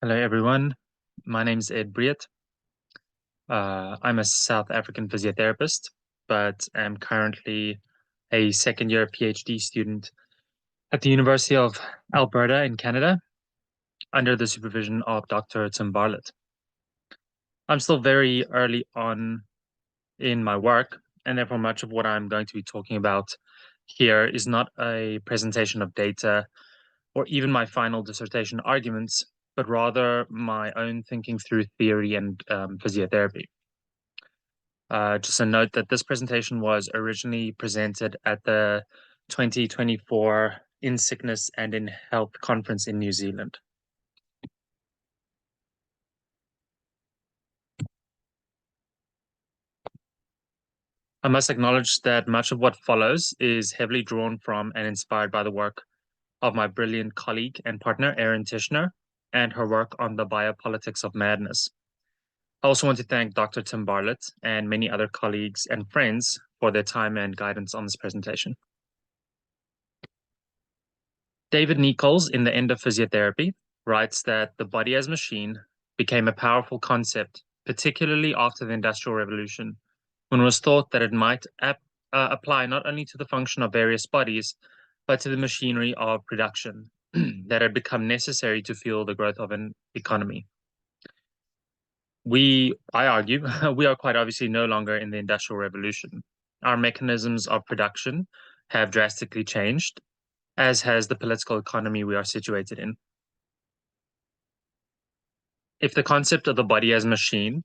Hello, everyone. My name is Ed Briet. I'm a South African physiotherapist, but am currently a second-year PhD student at the University of Alberta in Canada under the supervision of Dr. Tim Bartlett. I'm still very early on in my work, and therefore much of what I'm going to be talking about here is not a presentation of data or even my final dissertation arguments, but rather my own thinking through theory and physiotherapy. Just a note that this presentation was originally presented at the 2024 In Sickness and in Health conference in New Zealand. I must acknowledge that much of what follows is heavily drawn from and inspired by the work of my brilliant colleague and partner, Erin Tishner, and her work on the biopolitics of madness. I also want to thank Dr. Tim Bartlett and many other colleagues and friends for their time and guidance on this presentation. David Nichols, in The End of Physiotherapy, writes that the body as machine became a powerful concept, particularly after the Industrial Revolution, when it was thought that it might apply not only to the function of various bodies, but to the machinery of production that had become necessary to fuel the growth of an economy. I argue, we are quite obviously no longer in the Industrial Revolution. Our mechanisms of production have drastically changed, as has the political economy we are situated in. If the concept of the body as machine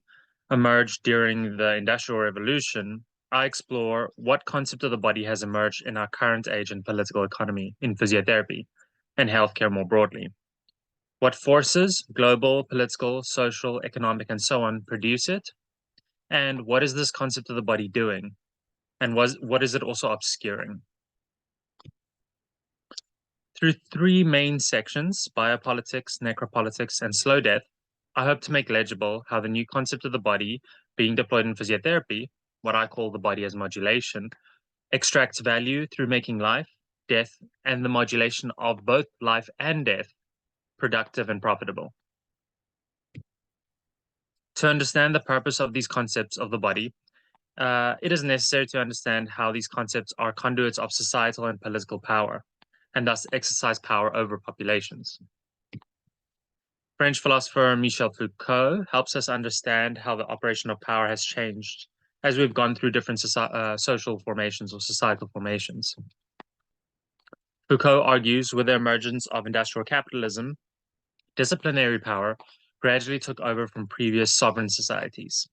emerged during the Industrial Revolution, I explore what concept of the body has emerged in our current age in political economy, in physiotherapy, and healthcare more broadly. What forces, global, political, social, economic, and so on, produce it? And what is this concept of the body doing? And what is it also obscuring? Through three main sections, biopolitics, necropolitics, and slow death, I hope to make legible how the new concept of the body being deployed in physiotherapy, what I call the body as modulation, extracts value through making life, death, and the modulation of both life and death productive and profitable. To understand the purpose of these concepts of the body, it is necessary to understand how these concepts are conduits of societal and political power, and thus exercise power over populations. French philosopher Michel Foucault helps us understand how the operation of power has changed as we've gone through different social formations or societal formations. Foucault argues with the emergence of industrial capitalism, disciplinary power gradually took over from previous sovereign societies.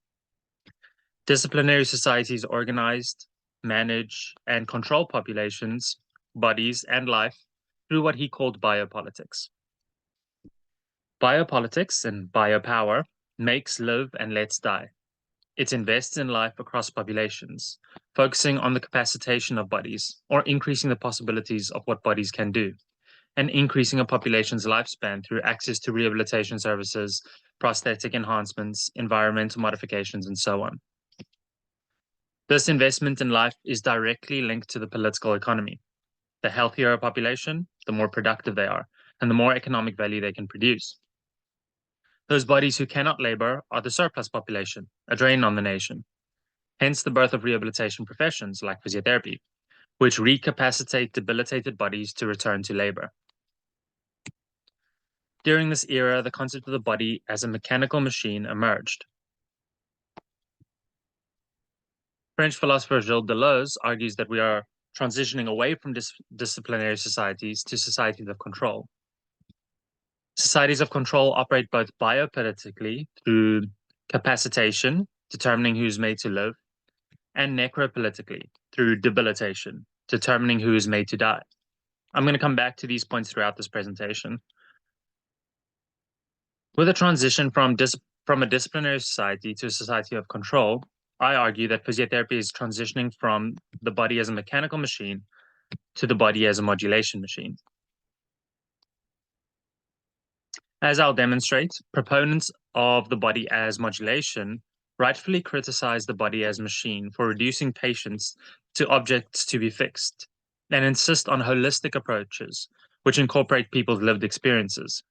Disciplinary societies organized, manage, and control populations, bodies, and life through what he called biopolitics. Biopolitics and biopower makes live and lets die. It invests in life across populations, focusing on the capacitation of bodies or increasing the possibilities of what bodies can do, and increasing a population's lifespan through access to rehabilitation services, prosthetic enhancements, environmental modifications, and so on. This investment in life is directly linked to the political economy. The healthier a population, the more productive they are, and the more economic value they can produce. Those bodies who cannot labor are the surplus population, a drain on the nation. Hence the birth of rehabilitation professions like physiotherapy, which recapacitate debilitated bodies to return to labor. During this era, the concept of the body as a mechanical machine emerged. French philosopher Gilles Deleuze argues that we are transitioning away from disciplinary societies to societies of control. Societies of control operate both biopolitically through capacitation, determining who's made to live, and necropolitically through debilitation, determining who is made to die. I'm going to come back to these points throughout this presentation. With a transition from a disciplinary society to a society of control, I argue that physiotherapy is transitioning from the body as a mechanical machine to the body as a modulation machine. As I'll demonstrate, proponents of the body as modulation rightfully criticize the body as machine for reducing patients to objects to be fixed and insist on holistic approaches which incorporate people's lived experiences.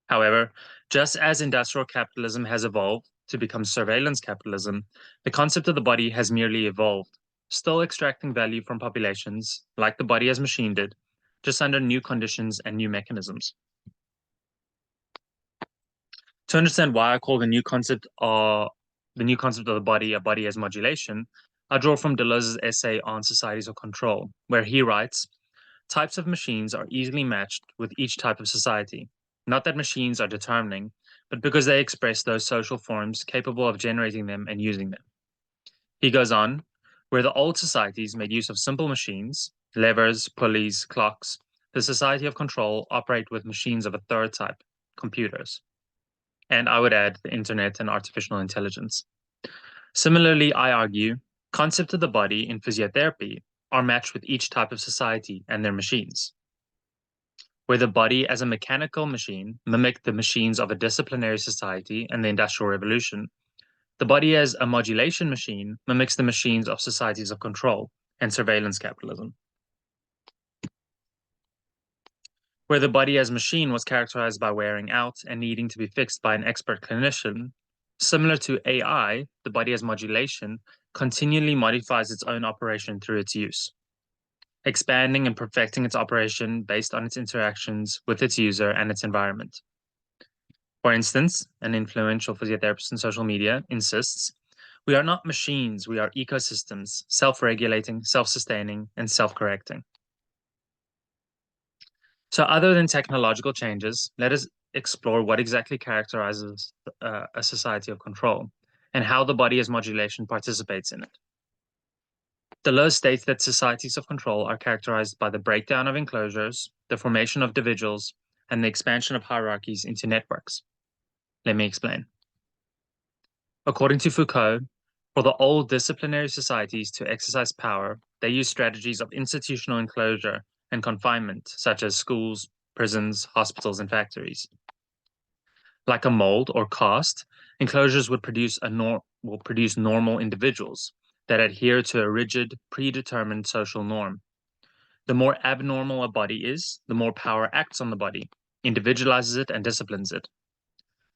However, just as industrial capitalism has evolved to become surveillance capitalism, the concept of the body has merely evolved, still extracting value from populations, like the body as machine did, just under new conditions and new mechanisms. To understand why I call the new concept of the body a body as modulation, I draw from Deleuze's essay on societies of control, where he writes, types of machines are easily matched with each type of society. Not that machines are determining, but because they express those social forms capable of generating them and using them. He goes on, where the old societies made use of simple machines, levers, pulleys, clocks, the society of control operate with machines of a third type, computers. And I would add the internet and artificial intelligence. Similarly, I argue, concepts of the body in physiotherapy are matched with each type of society and their machines. Where the body as a mechanical machine mimicked the machines of a disciplinary society and the Industrial Revolution, the body as a modulation machine mimics the machines of societies of control and surveillance capitalism. Where the body as machine was characterized by wearing out and needing to be fixed by an expert clinician, similar to AI, the body as modulation continually modifies its own operation through its use, expanding and perfecting its operation based on its interactions with its user and its environment. For instance, an influential physiotherapist in social media insists, we are not machines, we are ecosystems, self-regulating, self-sustaining, and self-correcting. So other than technological changes, let us explore what exactly characterizes a society of control and how the body as modulation participates in it. Deleuze states that societies of control are characterized by the breakdown of enclosures, the formation of individuals, and the expansion of hierarchies into networks. Let me explain. According to Foucault, for the old disciplinary societies to exercise power, they use strategies of institutional enclosure and confinement, such as schools, prisons, hospitals, and factories. Like a mold or cast, enclosures would produce normal individuals that adhere to a rigid, predetermined social norm. The more abnormal a body is, the more power acts on the body, individualizes it, and disciplines it.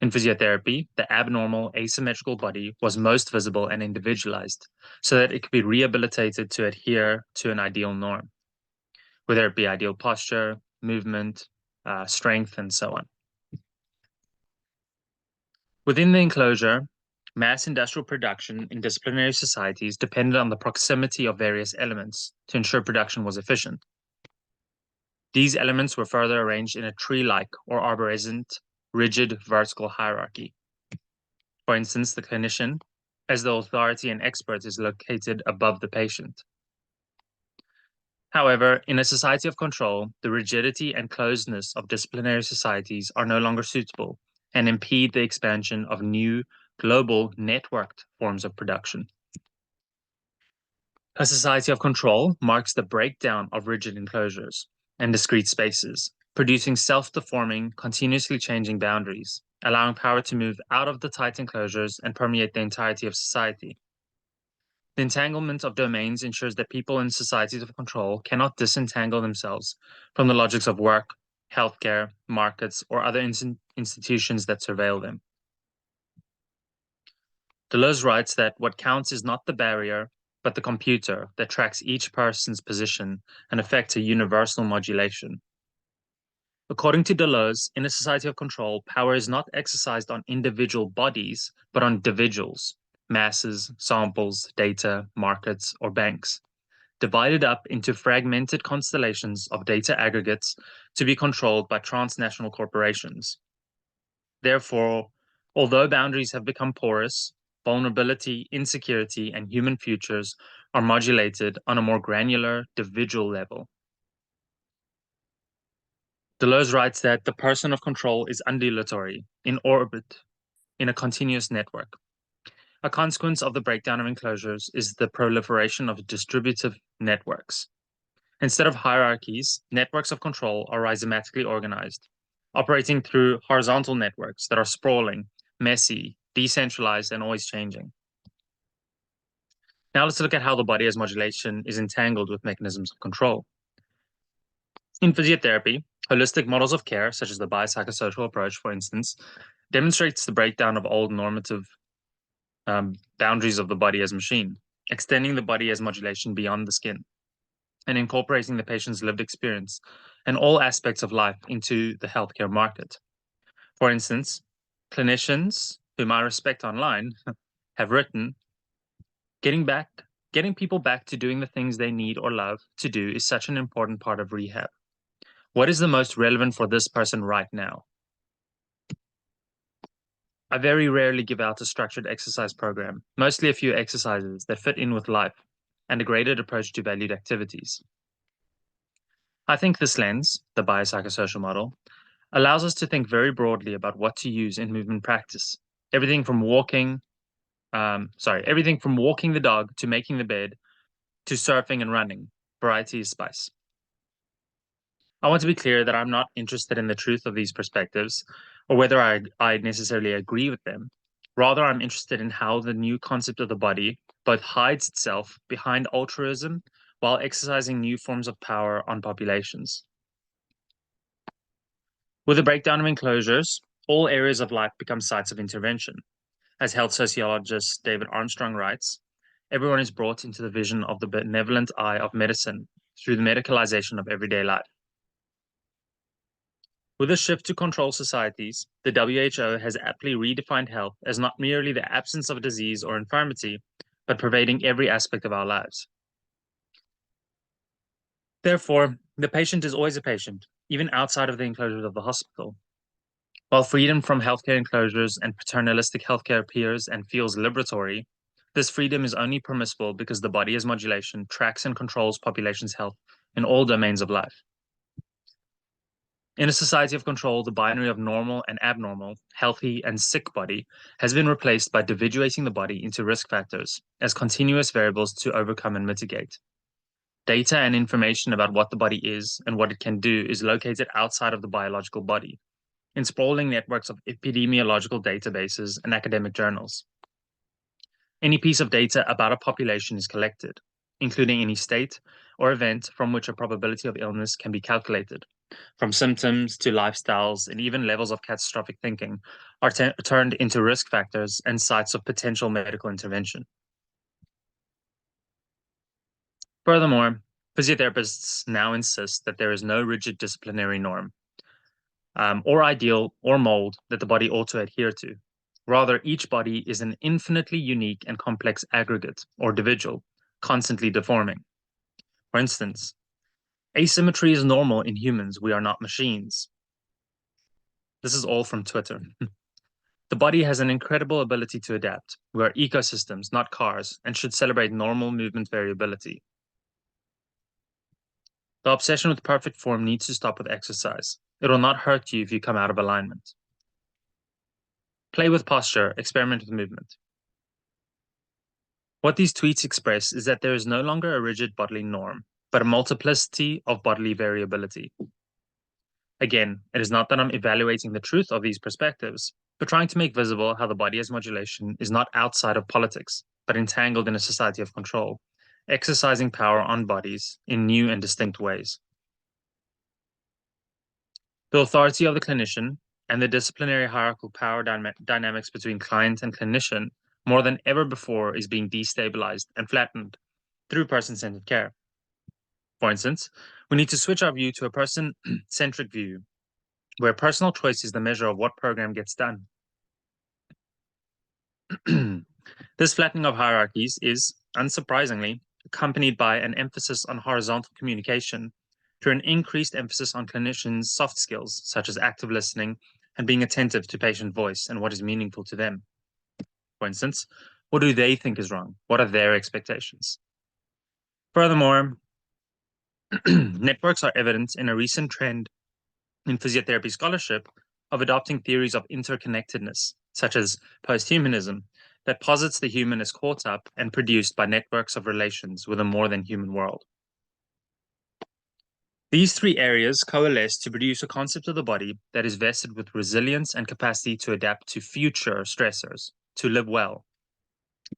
In physiotherapy, the abnormal, asymmetrical body was most visible and individualized, so that it could be rehabilitated to adhere to an ideal norm, whether it be ideal posture, movement, strength, and so on. Within the enclosure, mass industrial production in disciplinary societies depended on the proximity of various elements to ensure production was efficient. These elements were further arranged in a tree-like or arborescent, rigid vertical hierarchy. For instance, the clinician, as the authority and expert, is located above the patient. However, in a society of control, the rigidity and closedness of disciplinary societies are no longer suitable and impede the expansion of new, global, networked forms of production. A society of control marks the breakdown of rigid enclosures and discrete spaces, producing self-deforming, continuously changing boundaries, allowing power to move out of the tight enclosures and permeate the entirety of society. The entanglement of domains ensures that people in societies of control cannot disentangle themselves from the logics of work, healthcare, markets, or other institutions that surveil them. Deleuze writes that what counts is not the barrier, but the computer that tracks each person's position and effects a universal modulation. According to Deleuze, in a society of control, power is not exercised on individual bodies, but on individuals, masses, samples, data, markets, or banks, divided up into fragmented constellations of data aggregates to be controlled by transnational corporations. Therefore, although boundaries have become porous, vulnerability, insecurity, and human futures are modulated on a more granular, individual level. Deleuze writes that the person of control is undulatory, in orbit, in a continuous network. A consequence of the breakdown of enclosures is the proliferation of distributive networks. Instead of hierarchies, networks of control are rhizomatically organized, operating through horizontal networks that are sprawling, messy, decentralized, and always changing. Now let's look at how the body as modulation is entangled with mechanisms of control. In physiotherapy, Holistic models of care, such as the biopsychosocial approach, for instance, demonstrates the breakdown of old normative boundaries of the body as machine, extending the body as modulation beyond the skin, and incorporating the patient's lived experience and all aspects of life into the healthcare market. For instance, clinicians, whom I respect online, have written, getting people back to doing the things they need or love to do is such an important part of rehab. What is the most relevant for this person right now? I very rarely give out a structured exercise program, mostly a few exercises that fit in with life and a graded approach to valued activities. I think this lens, the biopsychosocial model, allows us to think very broadly about what to use in movement practice. Everything from walking the dog to making the bed to surfing and running. Variety is spice. I want to be clear that I'm not interested in the truth of these perspectives or whether I necessarily agree with them. Rather, I'm interested in how the new concept of the body both hides itself behind altruism while exercising new forms of power on populations. With the breakdown of enclosures, all areas of life become sites of intervention. As health sociologist David Armstrong writes, everyone is brought into the vision of the benevolent eye of medicine through the medicalization of everyday life. With a shift to control societies, the WHO has aptly redefined health as not merely the absence of disease or infirmity, but pervading every aspect of our lives. Therefore, the patient is always a patient, even outside of the enclosures of the hospital. While freedom from healthcare enclosures and paternalistic healthcare appears and feels liberatory, this freedom is only permissible because the body as modulation tracks and controls populations' health in all domains of life. In a society of control, the binary of normal and abnormal, healthy and sick body has been replaced by dividuating the body into risk factors as continuous variables to overcome and mitigate. Data and information about what the body is and what it can do is located outside of the biological body, in sprawling networks of epidemiological databases and academic journals. Any piece of data about a population is collected, including any state or event from which a probability of illness can be calculated. From symptoms to lifestyles and even levels of catastrophic thinking are turned into risk factors and sites of potential medical intervention. Furthermore, physiotherapists now insist that there is no rigid disciplinary norm or ideal or mold that the body ought to adhere to. Rather, each body is an infinitely unique and complex aggregate or individual, constantly deforming. For instance, asymmetry is normal in humans. We are not machines. This is all from Twitter. The body has an incredible ability to adapt. We are ecosystems, not cars, and should celebrate normal movement variability. The obsession with perfect form needs to stop with exercise. It will not hurt you if you come out of alignment. Play with posture, experiment with movement. What these tweets express is that there is no longer a rigid bodily norm, but a multiplicity of bodily variability. Again, it is not that I'm evaluating the truth of these perspectives, but trying to make visible how the body as modulation is not outside of politics, but entangled in a society of control, exercising power on bodies in new and distinct ways. The authority of the clinician and the disciplinary hierarchical power dynamics between client and clinician more than ever before is being destabilized and flattened through person-centered care. For instance, we need to switch our view to a person-centric view where personal choice is the measure of what program gets done. This flattening of hierarchies is, unsurprisingly, accompanied by an emphasis on horizontal communication through an increased emphasis on clinicians' soft skills, such as active listening and being attentive to patient voice and what is meaningful to them. For instance, what do they think is wrong? What are their expectations? Furthermore, networks are evident in a recent trend in physiotherapy scholarship of adopting theories of interconnectedness, such as posthumanism, that posits the human as caught up and produced by networks of relations with a more than human world. These three areas coalesce to produce a concept of the body that is vested with resilience and capacity to adapt to future stressors, to live well.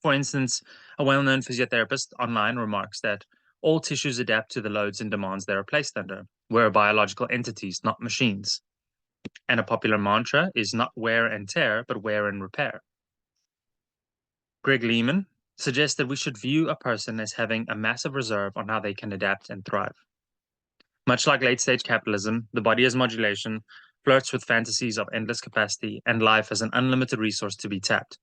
For instance, a well-known physiotherapist online remarks that all tissues adapt to the loads and demands they are placed under, We're biological entities, not machines. And a popular mantra is not wear and tear, but wear and repair. Greg Lehman suggests that we should view a person as having a massive reserve on how they can adapt and thrive. Much like late-stage capitalism, the body as modulation flirts with fantasies of endless capacity and life as an unlimited resource to be tapped.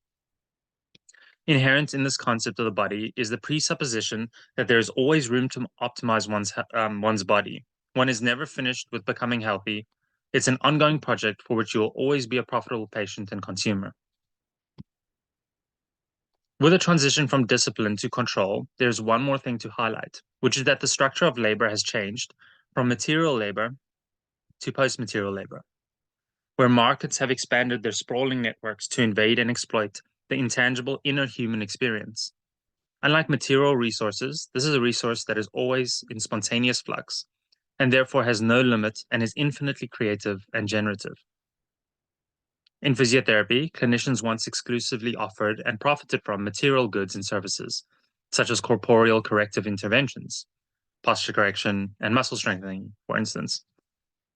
Inherent in this concept of the body is the presupposition that there is always room to optimize one's body. One is never finished with becoming healthy. It's an ongoing project for which you will always be a profitable patient and consumer. With a transition from discipline to control, there's one more thing to highlight, which is that the structure of labor has changed from material labor to post-material labor, where markets have expanded their sprawling networks to invade and exploit the intangible inner human experience. Unlike material resources, this is a resource that is always in spontaneous flux, and therefore has no limit and is infinitely creative and generative. In physiotherapy, clinicians once exclusively offered and profited from material goods and services, such as corporeal corrective interventions, posture correction, and muscle strengthening, for instance,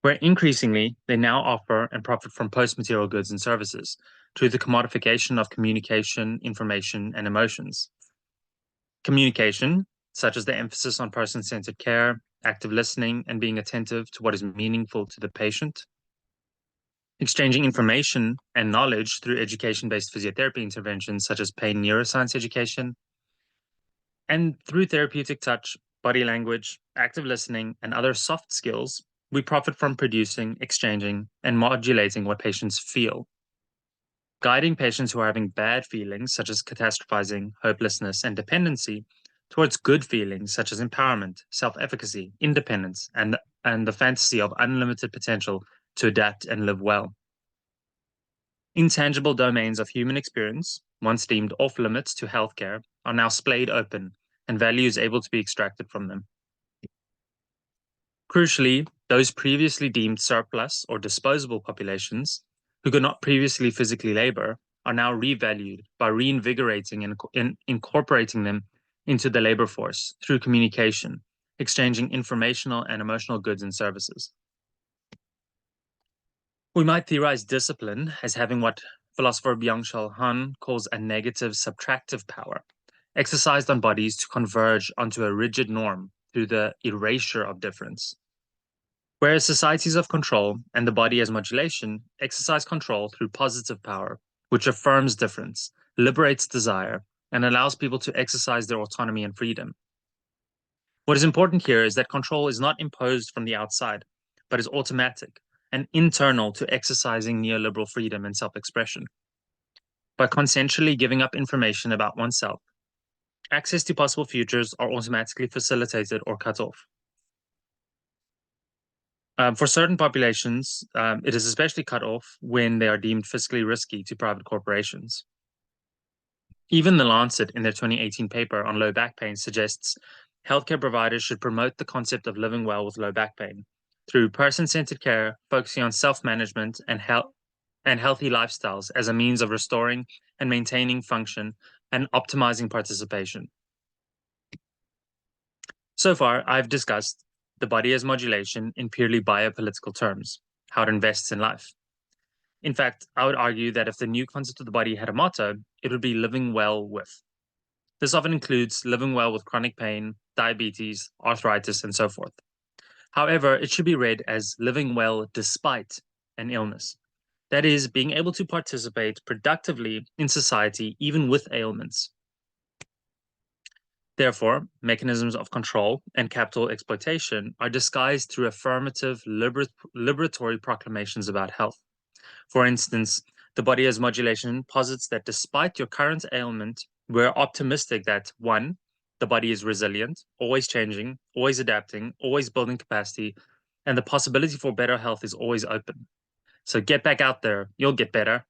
where increasingly they now offer and profit from post-material goods and services through the commodification of communication, information, and emotions. Communication, such as the emphasis on person-centered care, active listening, and being attentive to what is meaningful to the patient. Exchanging information and knowledge through education-based physiotherapy interventions such as pain neuroscience education. And through therapeutic touch, body language, active listening, and other soft skills, we profit from producing, exchanging, and modulating what patients feel. Guiding patients who are having bad feelings, such as catastrophizing, hopelessness, and dependency, towards good feelings such as empowerment, self-efficacy, independence, and the fantasy of unlimited potential to adapt and live well. Intangible domains of human experience, once deemed off limits to healthcare, are now splayed open, and value is able to be extracted from them. Crucially, those previously deemed surplus or disposable populations, who could not previously physically labor, are now revalued by reinvigorating and incorporating them into the labor force through communication, exchanging informational and emotional goods and services. We might theorize discipline as having what philosopher Byung-Chul Han calls a negative subtractive power, exercised on bodies to converge onto a rigid norm through the erasure of difference. Whereas societies of control and the body as modulation exercise control through positive power, which affirms difference, liberates desire, and allows people to exercise their autonomy and freedom. What is important here is that control is not imposed from the outside, but is automatic and internal to exercising neoliberal freedom and self-expression. By consensually giving up information about oneself, access to possible futures are automatically facilitated or cut off. For certain populations, it is especially cut off when they are deemed fiscally risky to private corporations. Even The Lancet, in their 2018 paper on low back pain, suggests healthcare providers should promote the concept of living well with low back pain through person-centered care, focusing on self-management and healthy lifestyles as a means of restoring and maintaining function and optimizing participation. So far, I've discussed the body as modulation in purely biopolitical terms, how it invests in life. In fact, I would argue that if the new concept of the body had a motto, it would be living well with. This often includes living well with chronic pain, diabetes, arthritis, and so forth. However, it should be read as living well despite an illness. That is, being able to participate productively in society even with ailments. Therefore, mechanisms of control and capital exploitation are disguised through affirmative liberatory proclamations about health. For instance, the body as modulation posits that despite your current ailment, we're optimistic that 1, the body is resilient, always changing, always adapting, always building capacity, and the possibility for better health is always open. So get back out there, you'll get better.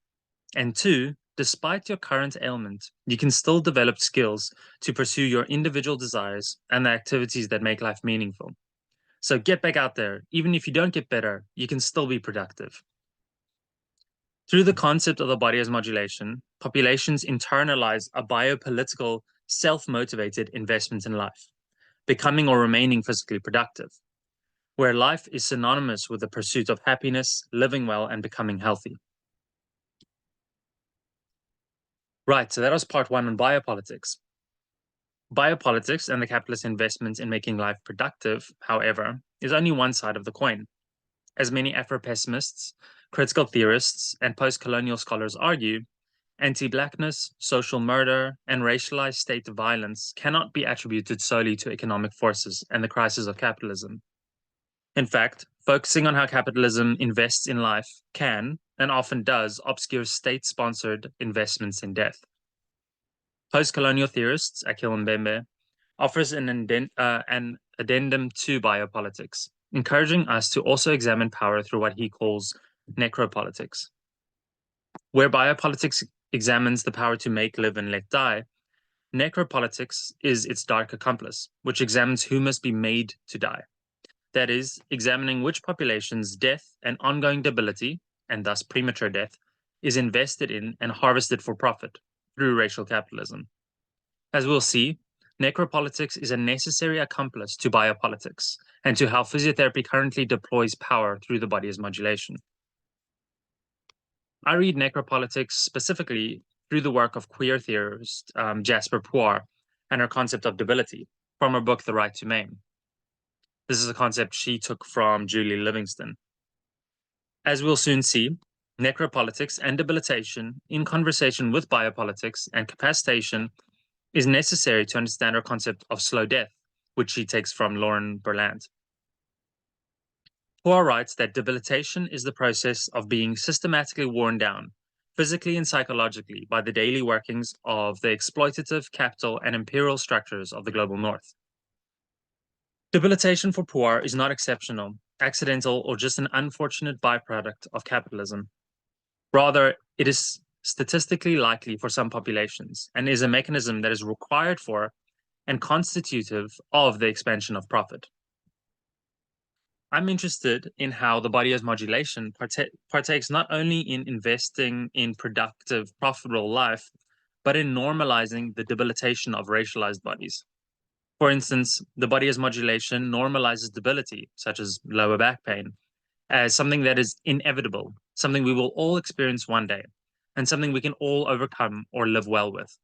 And 2, despite your current ailment, you can still develop skills to pursue your individual desires and the activities that make life meaningful. So get back out there. Even if you don't get better, you can still be productive. Through the concept of the body as modulation, populations internalize a biopolitical, self-motivated investment in life, becoming or remaining physically productive. where life is synonymous with the pursuit of happiness, living well, and becoming healthy. Right, so that was part one on biopolitics. Biopolitics and the capitalist investment in making life productive, however, is only one side of the coin. As many Afro-pessimists, critical theorists, and post-colonial scholars argue, anti-blackness, social murder, and racialized state violence cannot be attributed solely to economic forces and the crisis of capitalism. In fact, focusing on how capitalism invests in life can, and often does, obscure state-sponsored investments in death. Post-colonial theorists, Akhil Mbembe, offers an addendum to biopolitics, encouraging us to also examine power through what he calls necropolitics. Where biopolitics examines the power to make, live, and let die, necropolitics is its dark accomplice, which examines who must be made to die. That is, examining which populations' death and ongoing debility, and thus premature death, is invested in and harvested for profit through racial capitalism. As we'll see, necropolitics is a necessary accomplice to biopolitics and to how physiotherapy currently deploys power through the body as modulation. I read necropolitics specifically through the work of queer theorist Jasper Puar and her concept of debility from her book The Right to Maim. This is a concept she took from Julie Livingston. As we'll soon see, necropolitics and debilitation in conversation with biopolitics and capacitation is necessary to understand her concept of slow death, which she takes from Lauren Berlant. Poor writes that debilitation is the process of being systematically worn down, physically and psychologically, by the daily workings of the exploitative, capital, and imperial structures of the global north. Debilitation for poor is not exceptional, accidental, or just an unfortunate byproduct of capitalism. Rather, it is statistically likely for some populations and is a mechanism that is required for and constitutive of the expansion of profit. I'm interested in how the body as modulation partakes not only in investing in productive, profitable life, but in normalizing the debilitation of racialized bodies. For instance, the body as modulation normalizes debility, such as lower back pain, as something that is inevitable, something we will all experience one day, and something we can all overcome or live well with.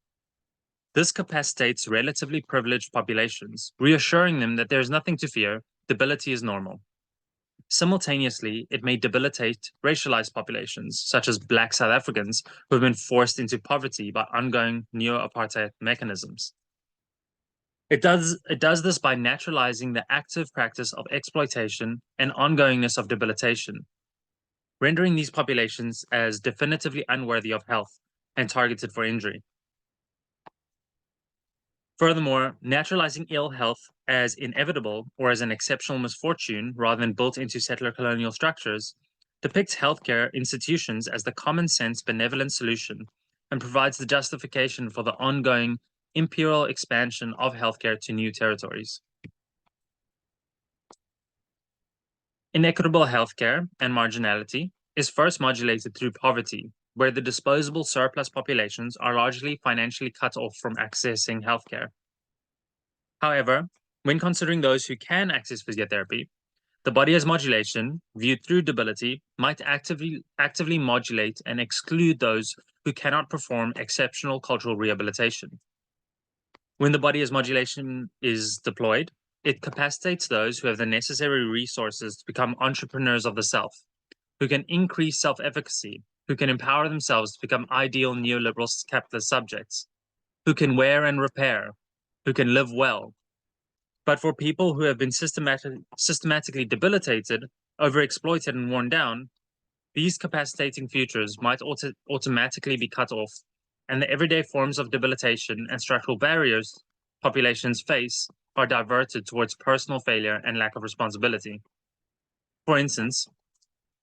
This capacitates relatively privileged populations, reassuring them that there is nothing to fear, debility is normal. Simultaneously, it may debilitate racialized populations, such as Black South Africans, who have been forced into poverty by ongoing neo-apartheid mechanisms. It does this by naturalizing the active practice of exploitation and ongoingness of debilitation, rendering these populations as definitively unworthy of health and targeted for injury. Furthermore, naturalizing ill health as inevitable or as an exceptional misfortune rather than built into settler colonial structures depicts healthcare institutions as the common sense benevolent solution and provides the justification for the ongoing imperial expansion of healthcare to new territories. Inequitable healthcare and marginality is first modulated through poverty, where the disposable surplus populations are largely financially cut off from accessing healthcare. However, when considering those who can access physiotherapy, the body as modulation, viewed through debility, might actively modulate and exclude those who cannot perform exceptional cultural rehabilitation. When the body as modulation is deployed, it capacitates those who have the necessary resources to become entrepreneurs of the self, who can increase self-efficacy, who can empower themselves to become ideal neoliberal capitalist subjects, who can wear and repair, who can live well. But for people who have been systematically debilitated, overexploited, and worn down, these capacitating futures might automatically be cut off, and the everyday forms of debilitation and structural barriers populations face are diverted towards personal failure and lack of responsibility. For instance,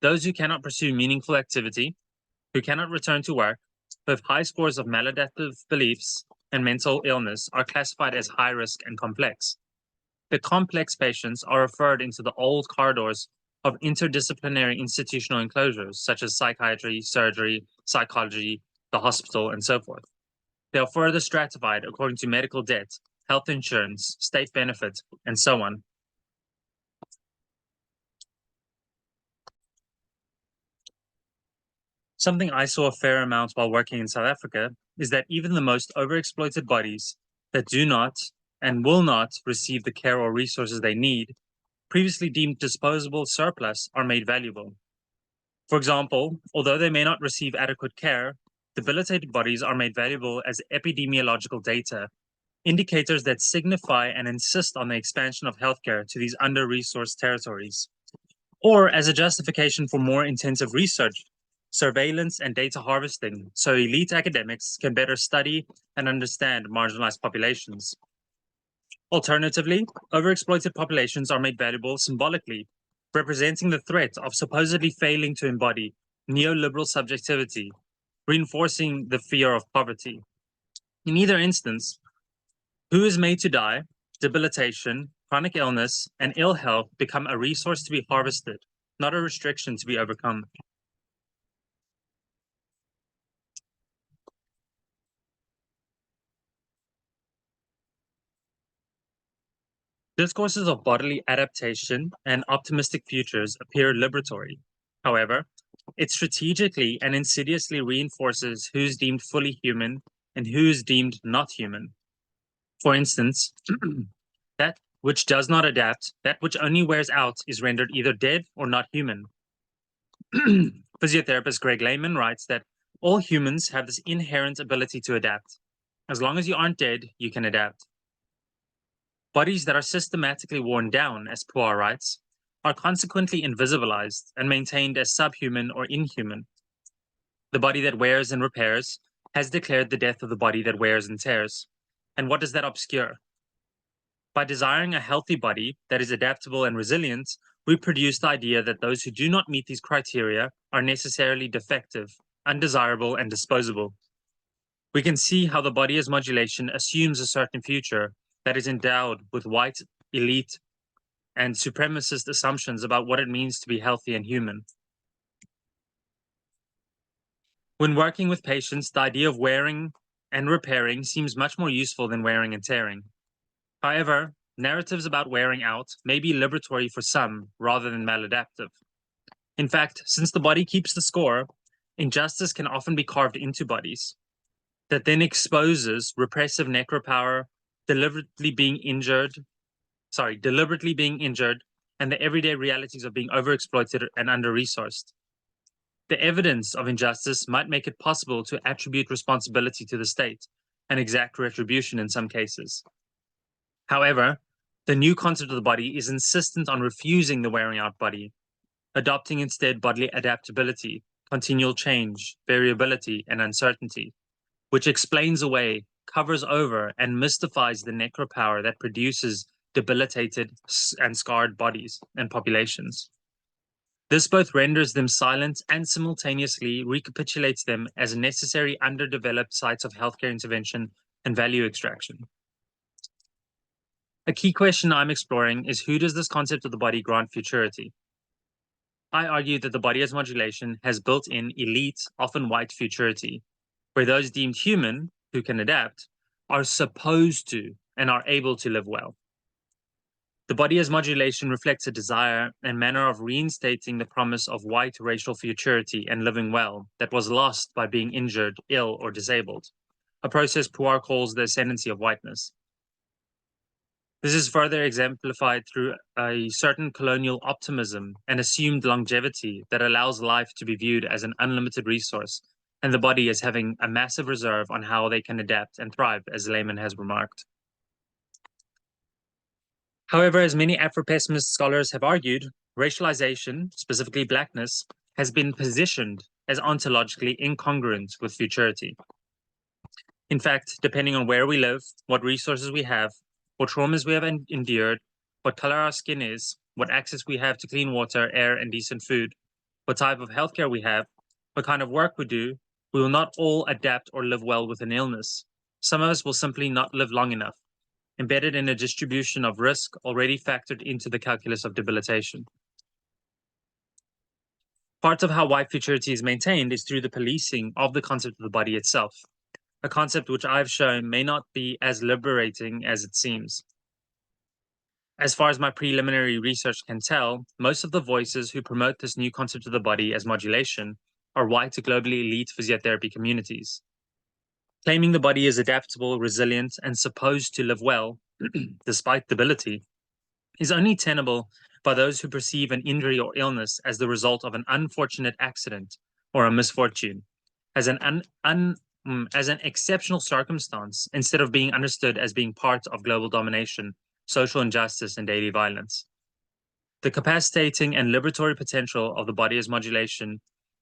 those who cannot pursue meaningful activity, who cannot return to work, who have high scores of maladaptive beliefs and mental illness are classified as high risk and complex. The complex patients are referred into the old corridors of interdisciplinary institutional enclosures, such as psychiatry, surgery, psychology, the hospital, and so forth. They are further stratified according to medical debt, health insurance, state benefit, and so on. Something I saw a fair amount while working in South Africa is that even the most overexploited bodies that do not and will not receive the care or resources they need, previously deemed disposable surplus, are made valuable. For example, although they may not receive adequate care, debilitated bodies are made valuable as epidemiological data, indicators that signify and insist on the expansion of healthcare to these under-resourced territories, or as a justification for more intensive research, surveillance, and data harvesting, so elite academics can better study and understand marginalized populations. Alternatively, overexploited populations are made valuable symbolically, representing the threat of supposedly failing to embody neoliberal subjectivity, reinforcing the fear of poverty. In either instance, who is made to die, debilitation, chronic illness, and ill health become a resource to be harvested, not a restriction to be overcome. Discourses of bodily adaptation and optimistic futures appear liberatory. However, it strategically and insidiously reinforces who's deemed fully human and who's deemed not human. For instance, that which does not adapt, that which only wears out, is rendered either dead or not human. Physiotherapist Greg Lehman writes that all humans have this inherent ability to adapt. As long as you aren't dead, you can adapt. Bodies that are systematically worn down, as Puar writes, are consequently invisibilized and maintained as subhuman or inhuman. The body that wears and repairs has declared the death of the body that wears and tears. And what does that obscure? By desiring a healthy body that is adaptable and resilient, we produce the idea that those who do not meet these criteria are necessarily defective, undesirable, and disposable. We can see how the body as modulation assumes a certain future that is endowed with white, elite, and supremacist assumptions about what it means to be healthy and human. When working with patients, the idea of wearing and repairing seems much more useful than wearing and tearing. However, narratives about wearing out may be liberatory for some rather than maladaptive. In fact, since the body keeps the score, injustice can often be carved into bodies that then exposes repressive necropower deliberately being injured, and the everyday realities of being overexploited and under-resourced. The evidence of injustice might make it possible to attribute responsibility to the state and exact retribution in some cases. However, the new concept of the body is insistent on refusing the wearing out body, adopting instead bodily adaptability, continual change, variability, and uncertainty, which explains away, covers over, and mystifies the necropower that produces debilitated and scarred bodies and populations. This both renders them silent and simultaneously recapitulates them as necessary underdeveloped sites of healthcare intervention and value extraction. A key question I'm exploring is, who does this concept of the body grant futurity? I argue that the body as modulation has built-in elite, often white futurity, where those deemed human, who can adapt, are supposed to and are able to live well. The body as modulation reflects a desire and manner of reinstating the promise of white racial futurity and living well that was lost by being injured, ill, or disabled, a process Puar calls the ascendancy of whiteness. This is further exemplified through a certain colonial optimism and assumed longevity that allows life to be viewed as an unlimited resource, and the body as having a massive reserve on how they can adapt and thrive, as Lehman has remarked. However, as many Afro-pessimist scholars have argued, racialization, specifically blackness, has been positioned as ontologically incongruent with futurity. In fact, depending on where we live, what resources we have, what traumas we have endured, what color our skin is, what access we have to clean water, air, and decent food, what type of healthcare we have, what kind of work we do, we will not all adapt or live well with an illness. Some of us will simply not live long enough, embedded in a distribution of risk already factored into the calculus of debilitation. Part of how white futurity is maintained is through the policing of the concept of the body itself, a concept which I've shown may not be as liberating as it seems. As far as my preliminary research can tell, most of the voices who promote this new concept of the body as modulation are white to globally elite physiotherapy communities. Claiming the body is adaptable, resilient, and supposed to live well, despite debility, is only tenable by those who perceive an injury or illness as the result of an unfortunate accident or a misfortune, as as an exceptional circumstance, instead of being understood as being part of global domination, social injustice, and daily violence. The capacitating and liberatory potential of the body as modulation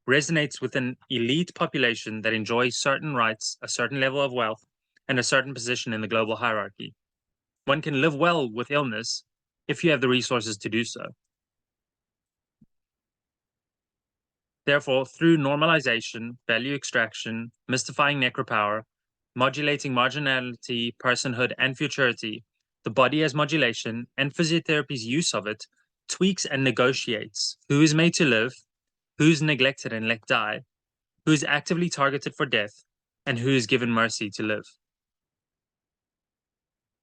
resonates with an elite population that enjoys certain rights, a certain level of wealth, and a certain position in the global hierarchy. One can live well with illness if you have the resources to do so. Therefore, through normalization, value extraction, mystifying necropower, modulating marginality, personhood, and futurity, the body as modulation and physiotherapy's use of it tweaks and negotiates who is made to live, who's neglected and let die, who is actively targeted for death, and who is given mercy to live.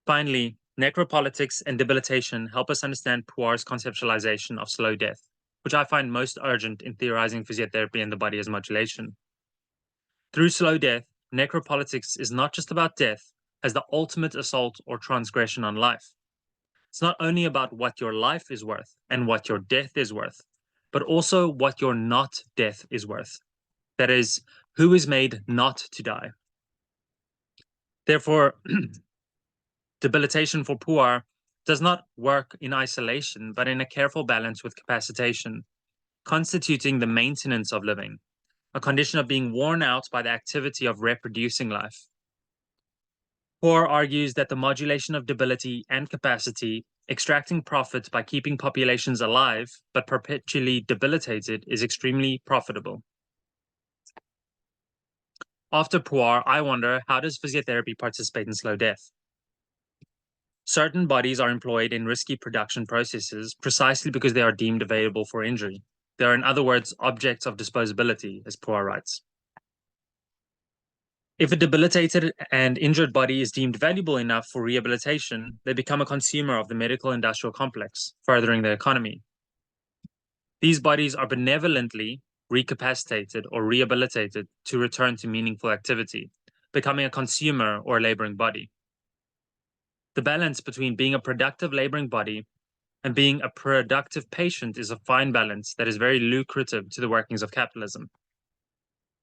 Finally, necropolitics and debilitation help us understand Puar's conceptualization of slow death, which I find most urgent in theorizing physiotherapy and the body as modulation. Through slow death, necropolitics is not just about death as the ultimate assault or transgression on life. It's not only about what your life is worth and what your death is worth, but also what your not death is worth. That is, who is made not to die. Therefore, debilitation for Puar does not work in isolation, but in a careful balance with capacitation, constituting the maintenance of living, a condition of being worn out by the activity of reproducing life. Puar argues that the modulation of debility and capacity, extracting profit by keeping populations alive but perpetually debilitated, is extremely profitable. After Puar, I wonder, how does physiotherapy participate in slow death? Certain bodies are employed in risky production processes precisely because they are deemed available for injury. They are, in other words, objects of disposability, as Puar writes. If a debilitated and injured body is deemed valuable enough for rehabilitation, they become a consumer of the medical industrial complex, furthering the economy. These bodies are benevolently recapacitated or rehabilitated to return to meaningful activity, becoming a consumer or a laboring body. The balance between being a productive laboring body and being a productive patient is a fine balance that is very lucrative to the workings of capitalism.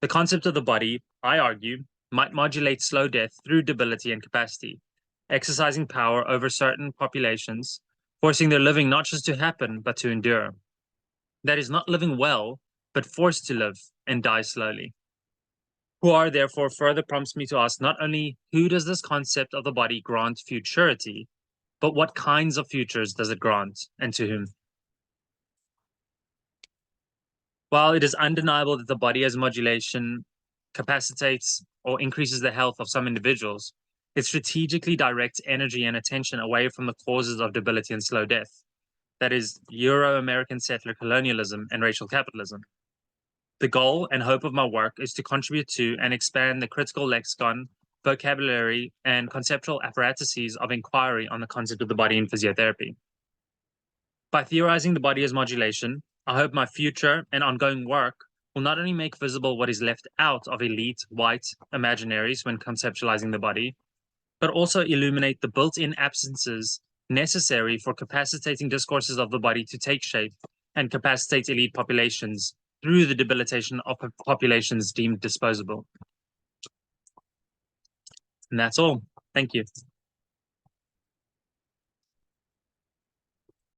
The concept of the body, I argue, might modulate slow death through debility and capacity, exercising power over certain populations, forcing their living not just to happen, but to endure. That is, not living well, but forced to live and die slowly. Puar therefore further prompts me to ask not only who does this concept of the body grant futurity, but what kinds of futures does it grant, and to whom? While it is undeniable that the body as modulation capacitates or increases the health of some individuals, it strategically directs energy and attention away from the causes of debility and slow death. That is, Euro-American settler colonialism and racial capitalism. The goal and hope of my work is to contribute to and expand the critical lexicon, vocabulary, and conceptual apparatuses of inquiry on the concept of the body in physiotherapy. By theorizing the body as modulation, I hope my future and ongoing work will not only make visible what is left out of elite white imaginaries when conceptualizing the body, but also illuminate the built-in absences necessary for capacitating discourses of the body to take shape and capacitate elite populations through the debilitation of populations deemed disposable. And that's all. Thank you.